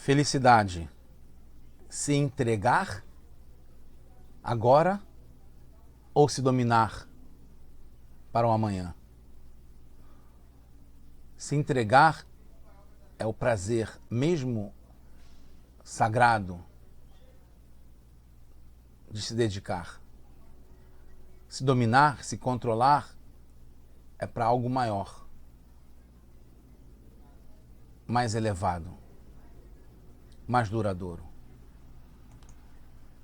Felicidade, se entregar agora ou se dominar para o amanhã? Se entregar é o prazer mesmo sagrado de se dedicar. Se dominar, se controlar é para algo maior, mais elevado, mais duradouro.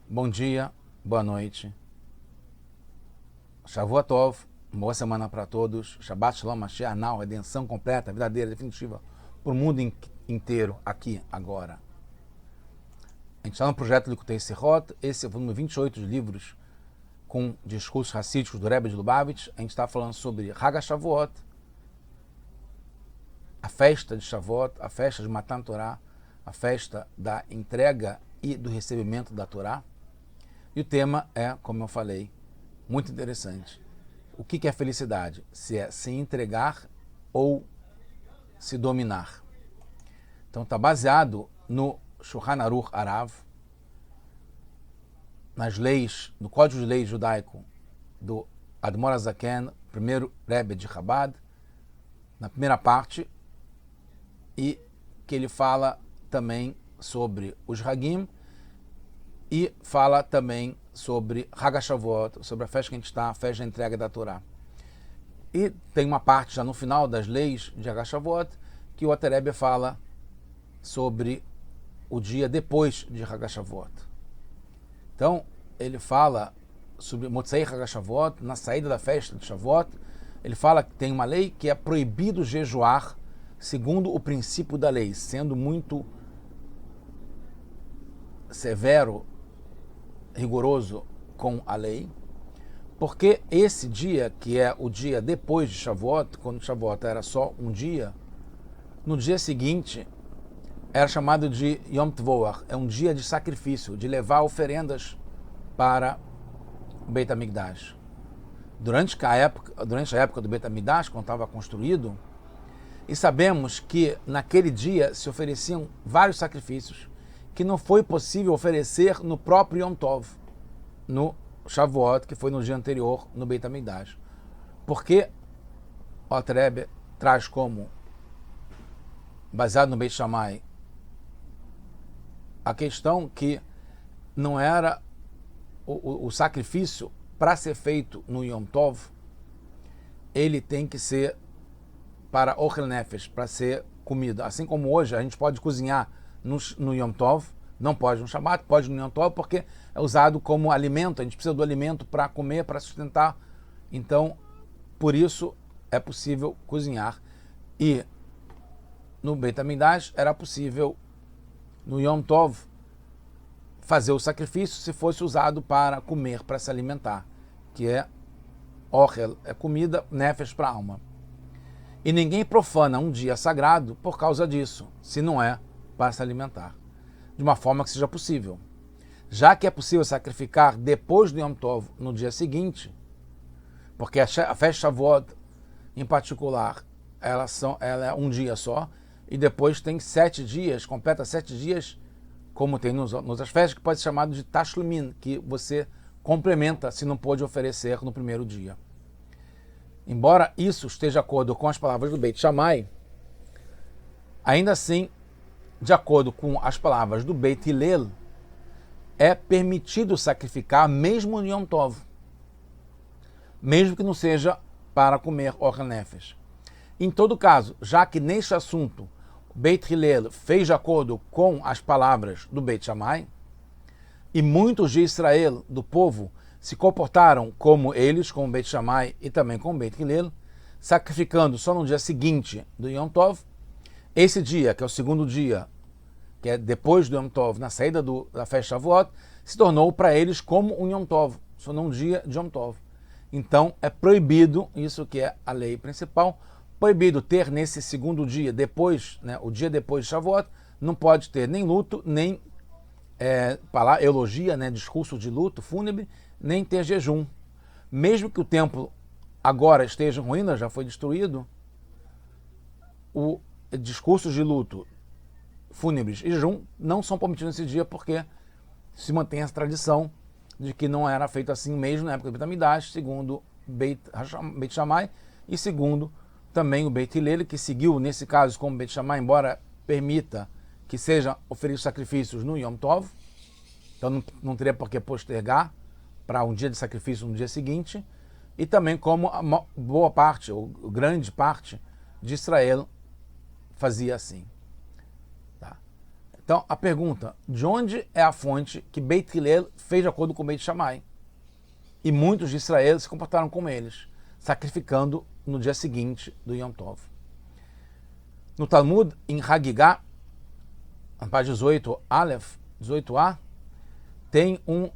Bom dia, boa noite. Shavuot Tov, boa semana para todos. Shabbat Shalom, Mashiach Anal, redenção completa, verdadeira, definitiva, para o mundo inteiro, aqui, agora. A gente está no projeto Likutei Sirot, esse é o volume 28 de livros com discursos racídicos do Rebbe de Lubavitch. A gente está falando sobre Hag HaShavuot, a festa de Shavuot, a festa de Matan Torah, a festa da entrega e do recebimento da Torá. E o tema é, como eu falei, muito interessante. O que é felicidade? Se é se entregar ou se dominar. Então está baseado no Shulchan Aruch Arav, nas leis, no Código de Leis judaico do Admor HaZaken, primeiro Rebbe de Chabad, na primeira parte, e que ele fala também sobre os Hagim e fala também sobre Hag HaShavuot, sobre a festa que a gente está, a festa da entrega da Torá. E tem uma parte já no final das leis de Hag HaShavuot que o Alter Rebbe fala sobre o dia depois de Hag HaShavuot. Então, ele fala sobre Motzei Hag HaShavuot, na saída da festa de Shavuot. Ele fala que tem uma lei que é proibido jejuar segundo o princípio da lei, sendo muito severo, rigoroso com a lei, porque esse dia, que é o dia depois de Shavuot, quando Shavuot era só um dia, no dia seguinte era chamado de Yom Tvoach, é um dia de sacrifício, de levar oferendas para o Beit HaMikdash. Durante a época do Beit HaMikdash, quando estava construído, e sabemos que naquele dia se ofereciam vários sacrifícios que não foi possível oferecer no próprio Yom Tov, no Shavuot, que foi no dia anterior, no Beit HaMikdash. Porque o Alter Rebbe traz como, baseado no Beit Shammai, a questão que não era o sacrifício para ser feito no Yom Tov, ele tem que ser para Ochel Nefesh, para ser comida. Assim como hoje a gente pode cozinhar no Yom Tov, não pode no Shabbat, pode no Yom Tov, porque é usado como alimento, a gente precisa do alimento para comer, para sustentar. Então, por isso é possível cozinhar. E no Beit HaMikdash era possível, no Yom Tov, fazer o sacrifício se fosse usado para comer, para se alimentar, que é Ochel, é comida, Nefesh para a alma. E ninguém profana um dia sagrado por causa disso, se não é para se alimentar, de uma forma que seja possível. Já que é possível sacrificar depois do Yom Tov, no dia seguinte, porque a festa Shavuot, em particular, ela é um dia só, e depois tem 7 dias, completa 7 dias, como tem nas outras festas, que pode ser chamado de Tashlumin, que você complementa se não pôde oferecer no primeiro dia. Embora isso esteja de acordo com as palavras do Beit Shammai, ainda assim, de acordo com as palavras do Beit Hillel, é permitido sacrificar mesmo no Yom Tov, mesmo que não seja para comer Ochel Nefesh. Em todo caso, já que neste assunto o Beit Hillel fez de acordo com as palavras do Beit Shammai, e muitos de Israel, do povo, se comportaram como eles, com o Beit Shammai e também com o Beit Hillel, sacrificando só no dia seguinte do Yom Tov. Esse dia, que é o segundo dia, que é depois do Yom Tov, na saída da festa Shavuot, se tornou para eles como um Yom Tov, só num dia de Yom Tov. Então é proibido, isso que é a lei principal, proibido ter nesse segundo dia, depois, o dia depois de Shavuot, não pode ter nem luto, nem eulogia, discurso de luto fúnebre, nem ter jejum. Mesmo que o templo agora esteja em ruínas, já foi destruído, o discurso de luto fúnebres e jejum não são permitidos nesse dia porque se mantém essa tradição de que não era feito assim mesmo na época do Beit HaMikdash, segundo Beit Shammai e segundo também o Beit Hillel, que seguiu nesse caso como Beit Shammai, embora permita que sejam oferecidos sacrifícios no Yom Tov, então não teria por que postergar para um dia de sacrifício no dia seguinte, e também como a boa parte, ou grande parte de Israel fazia assim. Tá? Então, a pergunta, de onde é a fonte que Beit Hillel fez de acordo com Beit Shammai? E muitos de Israel se comportaram como eles, sacrificando no dia seguinte do Yom Tov. No Talmud, em Hagigah, na página 18, Aleph, 18a, tem um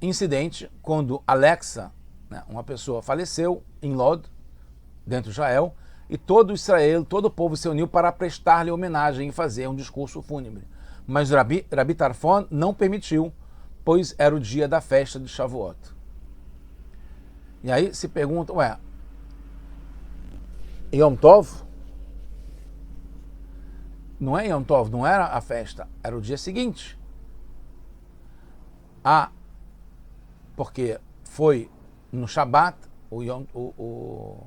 incidente quando Alexa, uma pessoa, faleceu em Lod, dentro de Israel, e todo Israel, todo o povo se uniu para prestar-lhe homenagem e fazer um discurso fúnebre. Mas Rabi Tarfon não permitiu, pois era o dia da festa de Shavuot. E aí se pergunta, Yom Tov? Não é Yom Tov, não era a festa, era o dia seguinte. Porque foi no Shabat, o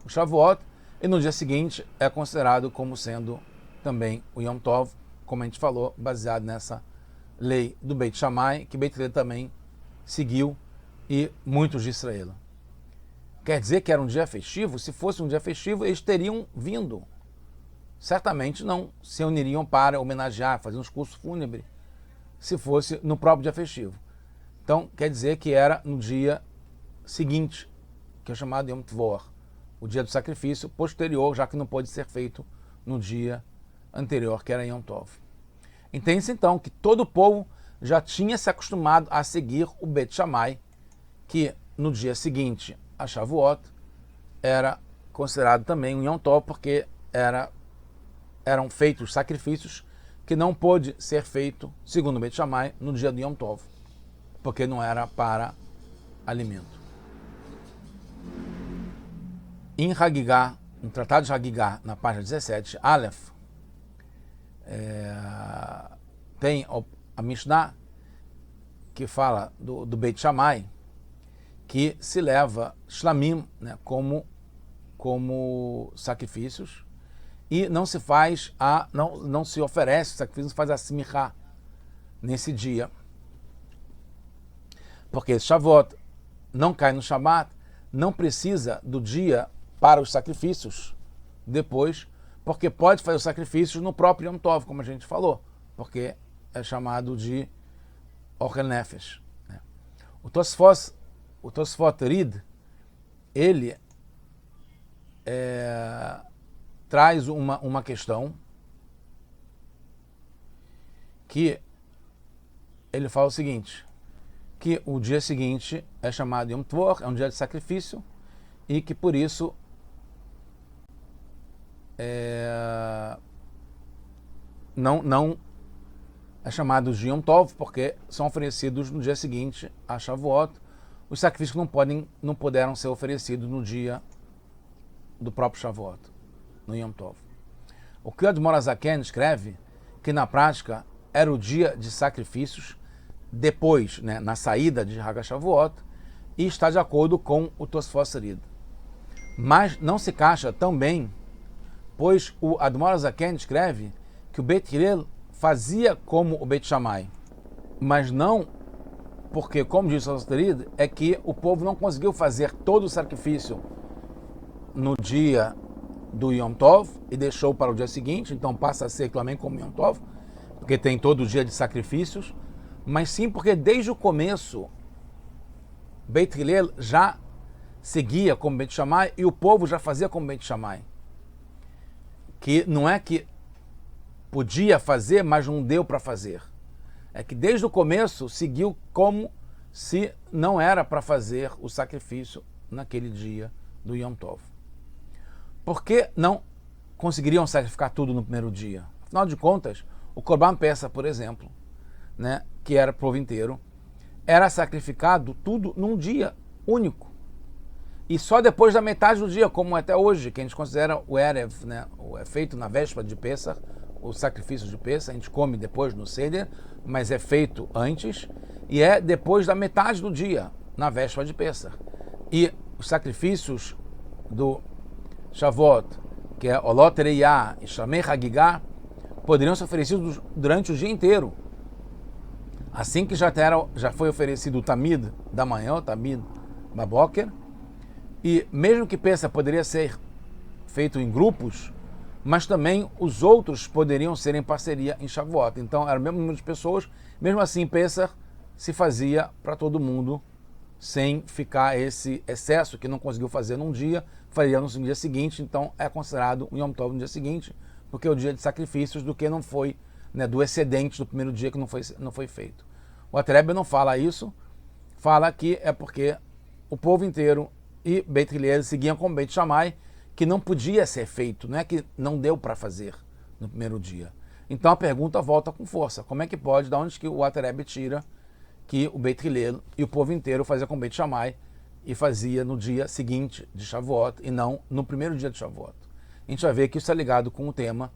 Shavuot, e no dia seguinte é considerado como sendo também o Yom Tov, como a gente falou, baseado nessa lei do Beit Shammai, que Beit Hillel também seguiu, e muitos de Israel. Quer dizer que era um dia festivo? Se fosse um dia festivo, eles teriam vindo. Certamente não se uniriam para homenagear, fazer um discurso fúnebre, se fosse no próprio dia festivo. Então, quer dizer que era no dia seguinte, que é chamado Yom Tvor, o dia do sacrifício posterior, já que não pode ser feito no dia anterior, que era Yom Tov. Entende-se então que todo o povo já tinha se acostumado a seguir o Beit Shammai, que no dia seguinte a Shavuot era considerado também um Yom Tov, porque eram feitos sacrifícios que não pôde ser feito, segundo o Beit Shammai, no dia do Yom Tov, porque não era para alimento. Em Hagigah, no Tratado de Hagigah, na página 17, Aleph, tem a Mishnah que fala do Beit Shammai, que se leva shlamim, como sacrifícios, e não se faz não se oferece sacrifício, não se faz a smichá nesse dia. Porque Shavuot não cai no Shabat, não precisa do dia para os sacrifícios depois, porque pode fazer os sacrifícios no próprio Yom Tov, como a gente falou, porque é chamado de Ochel Nefesh. O Tosfot Rid, ele traz uma questão que ele fala o seguinte, que o dia seguinte é chamado Yom Tvor, é um dia de sacrifício, e que por isso não é chamado de Yom Tov, porque são oferecidos no dia seguinte a Shavuot, os sacrifícios não puderam ser oferecidos no dia do próprio Shavuot, no Yom Tov. O que o Admor Azaken escreve que na prática era o dia de sacrifícios depois, na saída de Hag HaShavuot, e está de acordo com o Tosfot Rid. Mas não se encaixa tão bem, pois o Admor Azaken escreve que o Beit Hillel fazia como o Beit Shammai, mas não porque, como diz o Tosfot Rid, é que o povo não conseguiu fazer todo o sacrifício no dia do Yom Tov e deixou para o dia seguinte, então passa a ser também como Yom Tov, porque tem todo o dia de sacrifícios, mas sim porque desde o começo Beit Hillel já seguia como Beit Shammai e o povo já fazia como Beit Shammai. Que não é que podia fazer, mas não deu para fazer. É que desde o começo seguiu como se não era para fazer o sacrifício naquele dia do Yom Tov. Por que não conseguiriam sacrificar tudo no primeiro dia? Afinal de contas, o Korban Pessa, por exemplo, que era povo inteiro, era sacrificado tudo num dia único. E só depois da metade do dia, como até hoje, que a gente considera o Erev, é feito na véspera de Pessah, o sacrifício de Pesach, a gente come depois no Seder, mas é feito antes, e é depois da metade do dia, na véspera de Pesach. E os sacrifícios do Shavuot, que é Olot Reiyah e Shamei Hagigah, poderiam ser oferecidos durante o dia inteiro. Assim que já foi oferecido o Tamid da manhã, o Tamid Baboker, e mesmo que Pesach poderia ser feito em grupos, mas também os outros poderiam ser em parceria em Shavuot. Então era o mesmo número de pessoas, mesmo assim Pesach se fazia para todo mundo, sem ficar esse excesso que não conseguiu fazer num dia, faria no dia seguinte. Então é considerado um Yom Tov no dia seguinte, porque é o dia de sacrifícios do que não foi, né, do excedente do primeiro dia que não foi feito. O Alter Rebbe não fala isso, fala que é porque o povo inteiro e Beit Hillel seguiam com Beit Shammai, que não podia ser feito, não é que não deu para fazer no primeiro dia. Então a pergunta volta com força: como é que pode, da onde que o Alter Rebbe tira que o Beit Hillel e o povo inteiro fazia com Beit Shammai e fazia no dia seguinte de Shavuot e não no primeiro dia de Shavuot? A gente vai ver que isso é ligado com o tema,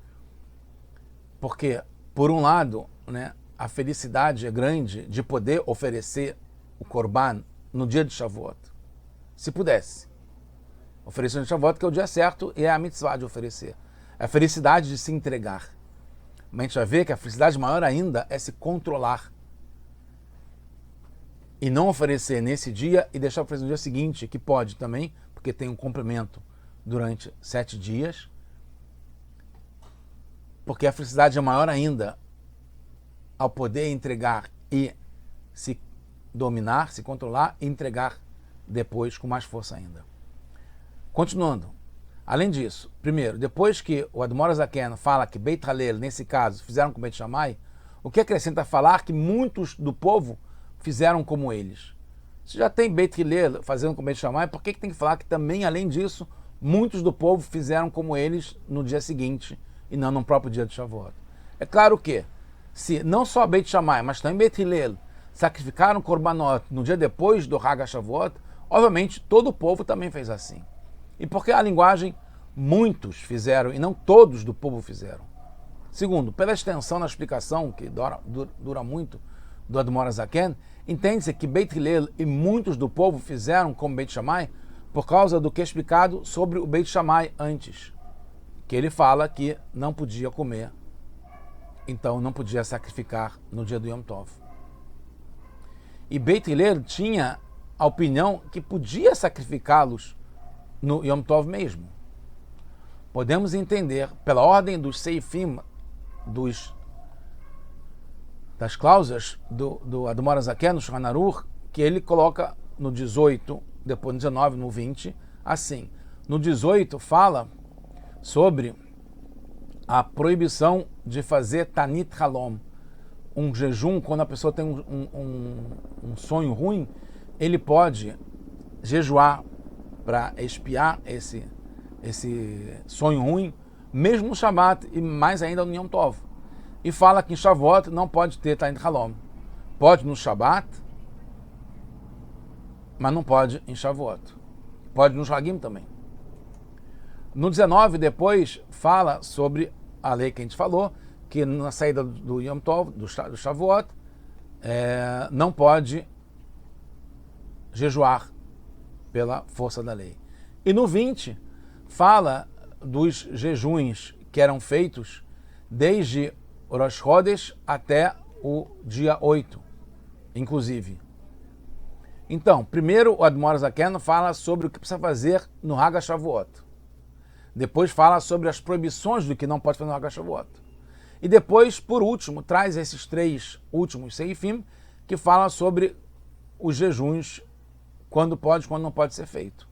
porque, por um lado, né, a felicidade é grande de poder oferecer o Korban no dia de Shavuot, se pudesse. Oferecer no Shavuot, que é o dia certo, e é a mitzvah de oferecer. É a felicidade de se entregar. Mas a gente vai ver que a felicidade maior ainda é se controlar. E não oferecer nesse dia e deixar oferecer no dia seguinte, que pode também, porque tem um complemento durante 7 dias. Porque a felicidade é maior ainda ao poder entregar e se dominar, se controlar e entregar depois com mais força ainda. Continuando, além disso, primeiro, depois que o Admor Zaken fala que Beit Hillel, nesse caso, fizeram com Beit Shammai, o que acrescenta falar que muitos do povo fizeram como eles? Se já tem Beit Hillel fazendo com Beit Shammai, por que tem que falar que também, além disso, muitos do povo fizeram como eles no dia seguinte e não no próprio dia de Shavuot? É claro que, se não só Beit Shammai, mas também Beit Hillel sacrificaram Korbanot no dia depois do Hag HaShavuot, obviamente todo o povo também fez assim. E por que a linguagem muitos fizeram e não todos do povo fizeram? Segundo, pela extensão na explicação, que dura muito, do Admor Zaken, entende-se que Beit Hillel e muitos do povo fizeram como Beit Shammai por causa do que é explicado sobre o Beit Shammai antes, que ele fala que não podia comer, então não podia sacrificar no dia do Yom Tov. E Beit Hillel tinha a opinião que podia sacrificá-los no Yom Tov mesmo. Podemos entender, pela ordem dos Seifim, das cláusulas do Admor Zaken, no Shulchan Aruch, que ele coloca no 18, depois no 19, no 20, assim. No 18 fala sobre a proibição de fazer Tanit Halom, um jejum. Quando a pessoa tem um sonho ruim, ele pode jejuar para expiar esse sonho ruim, mesmo no Shabbat e mais ainda no Yom Tov. E fala que em Shavuot não pode ter Tanit Halom. Pode no Shabbat, mas não pode em Shavuot. Pode no Hagim também. No 19, depois, fala sobre a lei que a gente falou, que na saída do Yom Tov, do Shavuot, não pode jejuar pela força da lei. E no 20, fala dos jejuns que eram feitos desde o Rosh Chodesh até o dia 8, inclusive. Então, primeiro o Admor Zaken fala sobre o que precisa fazer no Hag HaShavuot. Depois fala sobre as proibições do que não pode fazer no Hag HaShavuot. E depois, por último, traz esses 3 últimos Seifim, que fala sobre os jejuns, quando pode, quando não pode ser feito.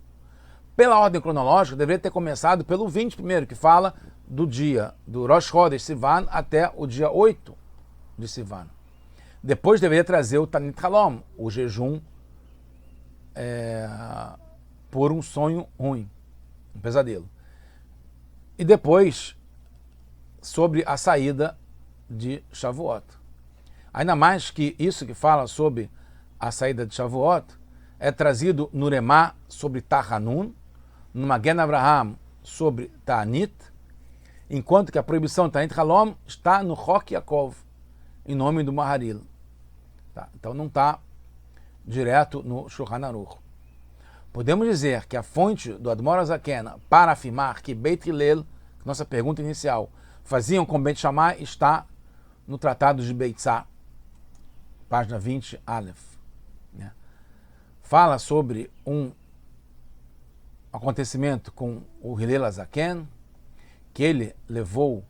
Pela ordem cronológica, deveria ter começado pelo 20 primeiro, que fala do dia do Rosh Chodesh Sivan até o dia 8 de Sivan. Depois deveria trazer o Tanit Halom, o jejum por um sonho ruim, um pesadelo. E depois, sobre a saída de Shavuot. Ainda mais que isso que fala sobre a saída de Shavuot é trazido no Remá sobre Tahanun, no Magen Avraham sobre Ta'anit, enquanto que a proibição Tanit Halom está no Chok Yaakov, em nome do Maharil. Tá? Então não está direto no Shulchan Aruch. Podemos dizer que a fonte do Admor HaZaken para afirmar que Beit Hillel, nossa pergunta inicial, faziam com Beit Shammai, está no Tratado de Beitzá, página 20, Aleph. Né? Fala sobre um acontecimento com o Hillel HaZaken, que ele levou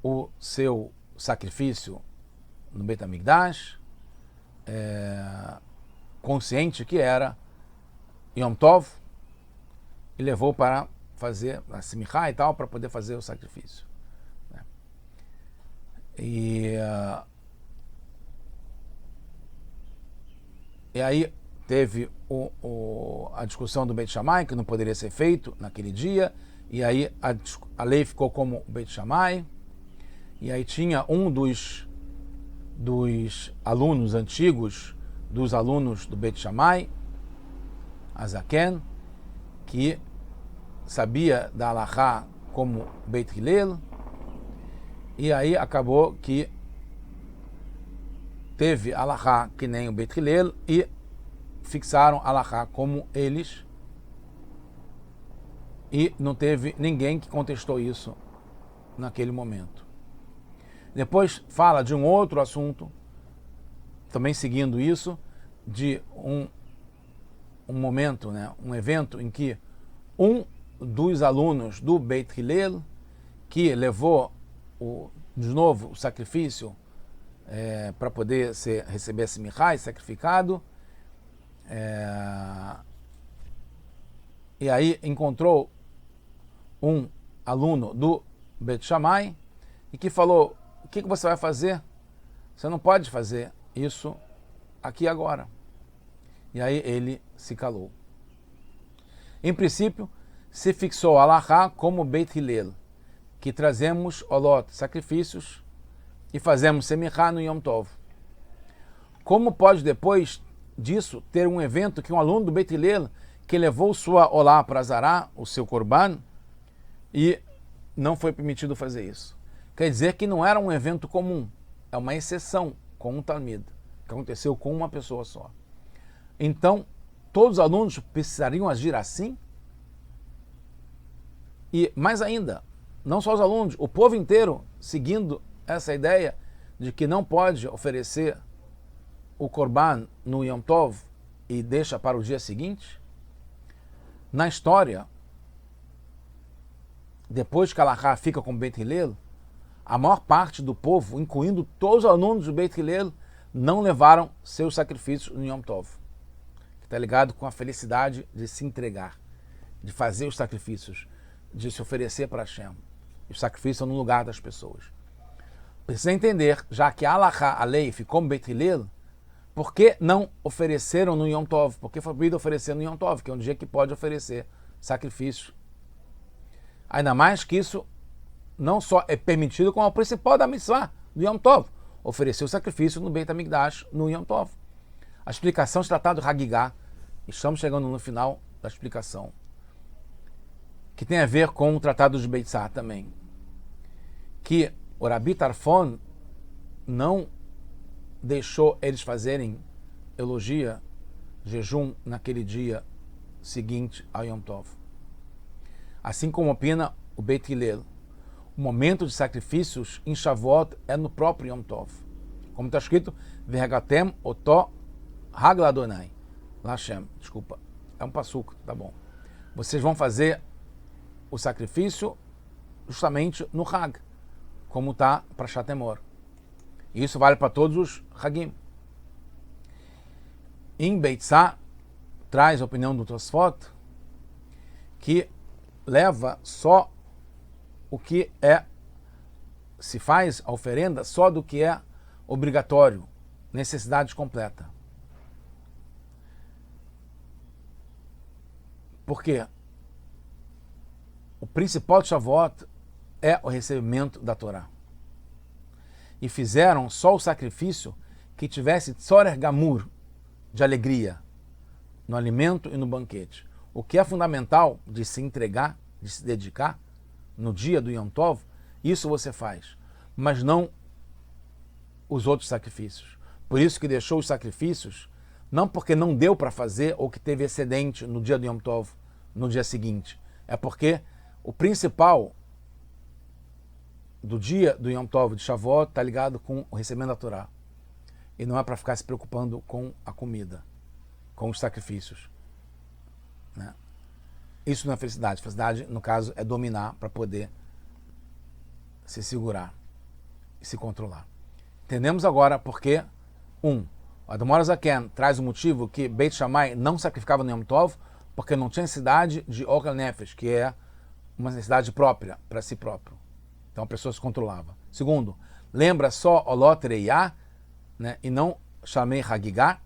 o seu sacrifício no Beit HaMikdash, consciente que era Yom Tov, e levou para fazer a Simichá e tal, para poder fazer o sacrifício. Né? E aí teve a discussão do Beit Shammai, que não poderia ser feito naquele dia, e aí a lei ficou como Beit Shammai, e aí tinha um dos alunos antigos, dos alunos do Beit Shammai, HaZaken, que sabia da Halachá como Beit Hillel, e aí acabou que teve Halachá que nem o Beit Hillel e fixaram Halachá como eles, e não teve ninguém que contestou isso naquele momento. Depois fala de um outro assunto, também seguindo isso, de um momento, né, um evento em que um dos alunos do Beit Hillel, que levou de novo o sacrifício para poder receber a Simichá, sacrificado, e aí encontrou um aluno do Beit Shammai e que falou: o que você vai fazer? Você não pode fazer isso aqui agora. E aí ele se calou. Em princípio, se fixou a Halachá como Beit Hillel, que trazemos olot, sacrifícios, e fazemos Semichá no Yom Tov. Como pode depois disso ter um evento que um aluno do Beit Hillel que levou sua olá para Zará, o seu korban, e não foi permitido fazer isso? Quer dizer que não era um evento comum, é uma exceção com um talmid, que aconteceu com uma pessoa só. Então, todos os alunos precisariam agir assim? E mais ainda, não só os alunos, o povo inteiro seguindo essa ideia de que não pode oferecer o korban no Yom Tov e deixa para o dia seguinte? Na história, depois que a Halachá fica com Beit Hillel, a maior parte do povo, incluindo todos os alunos do Beit Hillel, não levaram seus sacrifícios no Yom Tov. Está ligado com a felicidade de se entregar, de fazer os sacrifícios, de se oferecer para Hashem. Os sacrifícios são no lugar das pessoas. Precisa entender, já que a Halachá, a lei, ficou no Beit Hillel, por que não ofereceram no Yom Tov? Porque foi proibido oferecer no Yom Tov, que é um dia que pode oferecer sacrifício. Ainda mais que isso não só é permitido, como é o principal da mitzvah do Yom Tov, oferecer o sacrifício no Beit HaMikdash no Yom Tov. A explicação do Tratado Hagigá, estamos chegando no final da explicação, que tem a ver com o Tratado de Beitzá também, que o Rabi Tarfon não deixou eles fazerem jejum naquele dia seguinte ao Yom Tov. Assim como opina o Beit Hillel, o momento de sacrifícios em Shavuot é no próprio Yom Tov. Como está escrito, Vergatem oto Hagla Adonai. Lashem, desculpa, é um passuco, tá bom. Vocês vão fazer o sacrifício justamente no Hag, como está para Shatemor. E isso vale para todos os Hagim. Em Beitzá, traz a opinião do Tosfot, que leva só o que se faz a oferenda só do que é obrigatório, necessidade completa. Por quê? O principal de Shavuot é o recebimento da Torá. E fizeram só o sacrifício que tivesse tzorer gamur, de alegria, no alimento e no banquete. O que é fundamental de se entregar, de se dedicar, no dia do Yom Tov, isso você faz, mas não os outros sacrifícios. Por isso que deixou os sacrifícios, não porque não deu para fazer ou que teve excedente no dia do Yom Tov, no dia seguinte. É porque o principal do dia do Yom Tov, de Shavuot, está ligado com o recebimento da Torá. E não é para ficar se preocupando com a comida, com os sacrifícios. Né? Isso não é felicidade. Felicidade, no caso, é dominar para poder se segurar e se controlar. Entendemos agora porque, o Admor Zaken traz o motivo que Beit Shammai não sacrificava no Yom Tov porque não tinha necessidade de Ochel Nefesh, que é uma necessidade própria, para si próprio. Então a pessoa se controlava. Segundo, lembra só Olot Reiyah, né, e não Shamei Hagigah,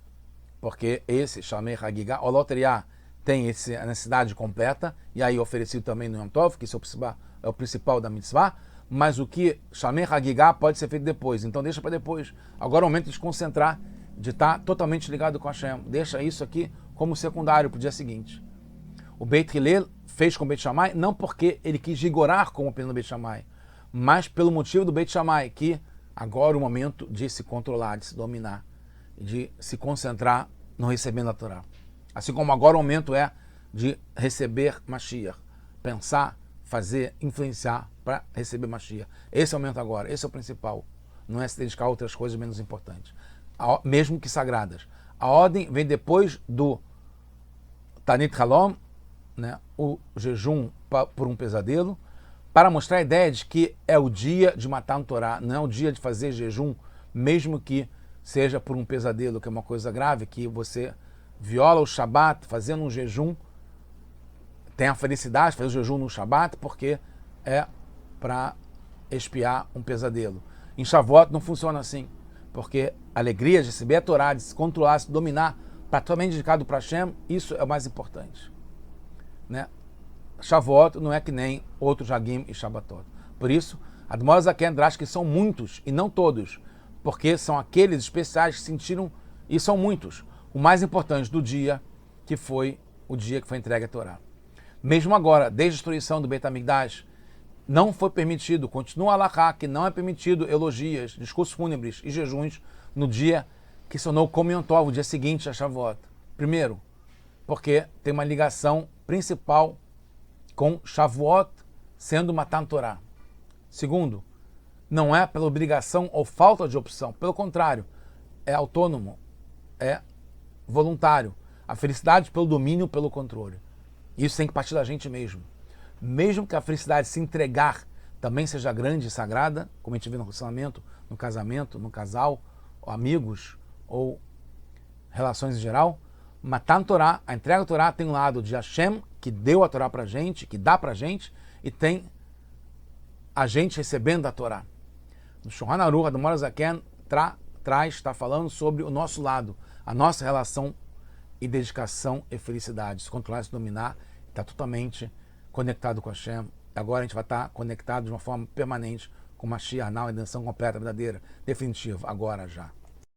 porque esse Shamei Hagigah, Olot Reiyah, tem a necessidade completa, e aí oferecido também no Yom Tov, que isso é o principal da mitzvah, mas o que Shamei Hagigah pode ser feito depois, então deixa para depois. Agora é o momento de se concentrar, de estar totalmente ligado com Hashem. Deixa isso aqui como secundário para o dia seguinte. O Beit Hillel fez com o Beit Shammai, não porque ele quis rigorar como pelo Beit Shammai, mas pelo motivo do Beit Shammai, que agora é o momento de se controlar, de se dominar, de se concentrar no recebendo da Torá. Assim como agora o momento é de receber Mashiach, pensar, fazer, influenciar para receber Mashiach. Esse é o momento agora, esse é o principal. Não é se dedicar a outras coisas menos importantes, mesmo que sagradas. A ordem vem depois do Tanit Halom, né, o jejum por um pesadelo, para mostrar a ideia de que é o dia de matar no Torá, não é o dia de fazer jejum, mesmo que seja por um pesadelo, que é uma coisa grave, que você viola o Shabat fazendo um jejum, tem a felicidade de fazer o jejum no Shabat, porque é para expiar um pesadelo. Em Shavuot não funciona assim, porque a alegria de receber a Torá, de se controlar, de se dominar, para totalmente dedicado para Hashem, isso é o mais importante. Né? Shavuot não é que nem outros Hagim e Shabbatot. Por isso, Admor Zaken traz que são muitos, e não todos, porque são aqueles especiais que sentiram, e são muitos, o mais importante do dia, que foi o dia que foi entregue a Torá. Mesmo agora, desde a destruição do Beit HaMikdash, não foi permitido, continua a Halachá, que não é permitido elogias, discursos fúnebres e jejuns no dia que se tornou como Yom Tov, o dia seguinte a Shavuot. Primeiro, porque tem uma ligação principal com Shavuot sendo Matan Torá. Segundo, não é pela obrigação ou falta de opção, pelo contrário, é autônomo, é voluntário. A felicidade pelo domínio, pelo controle. Isso tem que partir da gente mesmo. Mesmo que a felicidade de se entregar também seja grande e sagrada, como a gente vê no relacionamento, no casamento, no casal, ou amigos ou relações em geral, Matan Torá, a entrega da Torá tem um lado de Hashem, que deu a Torá pra gente, que dá pra gente, e tem a gente recebendo a Torá. No Shulchan Aruch, Admor Zaken está falando sobre o nosso lado, a nossa relação e dedicação e felicidade. Se controlar, se dominar, está totalmente conectado com Hashem. Agora a gente vai estar conectado de uma forma permanente com Mashiach, a redenção completa, verdadeira, definitiva, agora já.